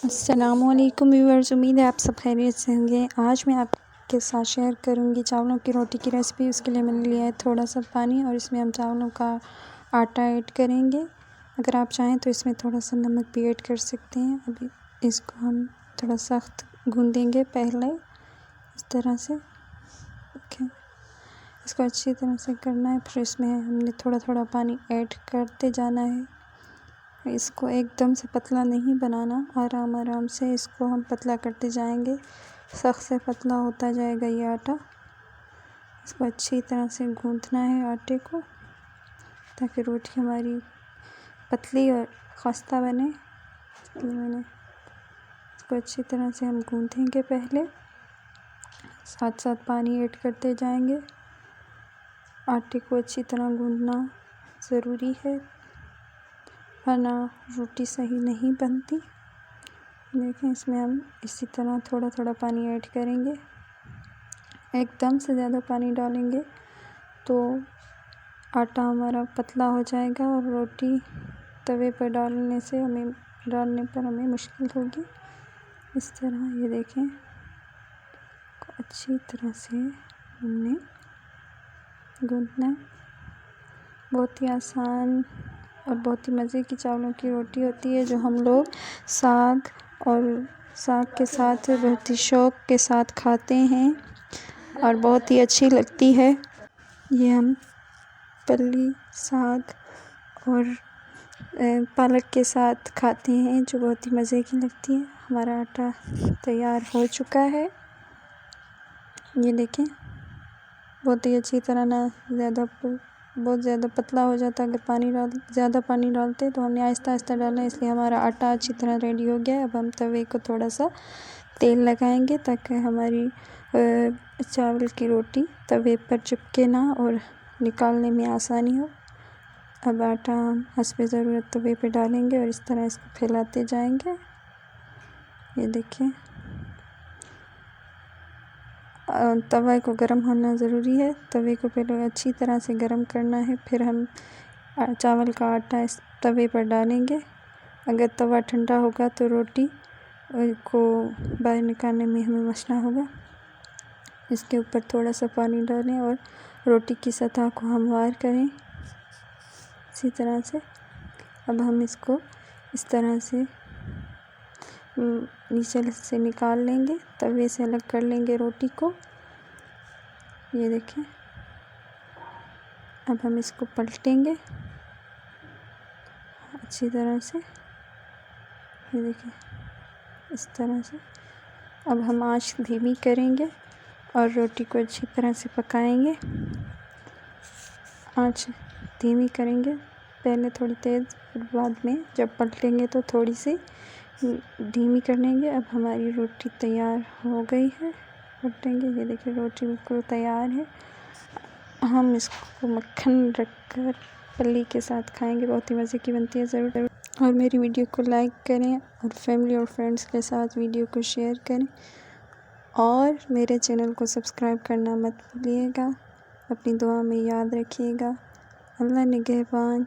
अस्सलामुअलैकुम व्यूअर्स, उम्मीद है आप सब खैरियत से होंगे। आज मैं आपके साथ शेयर करूंगी चावलों की रोटी की रेसिपी। उसके लिए मैंने लिया है थोड़ा सा पानी और इसमें हम चावलों का आटा ऐड करेंगे। अगर आप चाहें तो इसमें थोड़ा सा नमक भी ऐड कर सकते हैं। अभी इसको हम थोड़ा सख्त गूंदेंगे पहले इस तरह से। ओके, इसको अच्छी तरह से करना है। फिर इसमें हमने थोड़ा थोड़ा पानी ऐड करते जाना है। इसको एकदम से पतला नहीं बनाना, आराम आराम से इसको हम पतला करते जाएंगे। सख्त से पतला होता जाएगा ये आटा। इसको अच्छी तरह से गूंथना है आटे को, ताकि रोटी हमारी पतली और खस्ता बने। इसलिए मैंने इसको अच्छी तरह से हम गूंथेंगे। पहले साथ साथ पानी ऐड करते जाएंगे। आटे को अच्छी तरह गूंथना ज़रूरी है, वरना रोटी सही नहीं बनती। देखें, इसमें हम इसी तरह थोड़ा थोड़ा पानी ऐड करेंगे। एकदम से ज़्यादा पानी डालेंगे तो आटा हमारा पतला हो जाएगा और रोटी तवे पर डालने पर हमें मुश्किल होगी। इस तरह ये देखें, अच्छी तरह से हमने गूंथना है। बहुत ही आसान और बहुत ही मज़े की चावलों की रोटी होती है, जो हम लोग साग के साथ बहुत ही शौक़ के साथ खाते हैं और बहुत ही अच्छी लगती है। ये हम फली, साग और पालक के साथ खाते हैं, जो बहुत ही मज़े की लगती है। हमारा आटा तैयार हो चुका है। ये देखें, बहुत ही अच्छी तरह, ना बहुत ज़्यादा पतला हो जाता है। अगर ज़्यादा पानी डालते तो हमने आहिस्ता आहिस्ता डालना है, इसलिए हमारा आटा अच्छी तरह रेडी हो गया है। अब हम तवे को थोड़ा सा तेल लगाएंगे, ताकि हमारी चावल की रोटी तवे पर चिपके ना और निकालने में आसानी हो। अब आटा हम हस्बे ज़रूरत तवे पे डालेंगे और इस तरह इसको फैलाते जाएंगे। ये देखिए, तवा को गर्म होना ज़रूरी है। तवे को पहले अच्छी तरह से गर्म करना है, फिर हम चावल का आटा इस तवे पर डालेंगे। अगर तवा ठंडा होगा तो रोटी को बाहर निकालने में हमें मसला होगा। इसके ऊपर थोड़ा सा पानी डालें और रोटी की सतह को हमवार करें इसी तरह से। अब हम इसको इस तरह से नीचे से निकाल लेंगे, तवे से अलग कर लेंगे रोटी को। ये देखें, अब हम इसको पलटेंगे अच्छी तरह से। ये देखें, इस तरह से। अब हम आंच धीमी करेंगे और रोटी को अच्छी तरह से पकाएंगे। आंच धीमी करेंगे, पहले थोड़ी तेज़, फिर बाद में जब पलटेंगे तो थोड़ी सी धीमी कर लेंगे। अब हमारी रोटी तैयार हो गई है। पलटेंगे, ये देखिए रोटी बिल्कुल तैयार है। हम इसको मक्खन रखकर फली के साथ खाएंगे, बहुत ही मज़े की बनती है। ज़रूर और मेरी वीडियो को लाइक करें और फैमिली और फ्रेंड्स के साथ वीडियो को शेयर करें और मेरे चैनल को सब्सक्राइब करना मत भूलिएगा। अपनी दुआ में याद रखिएगा। अल्लाह निगहबान।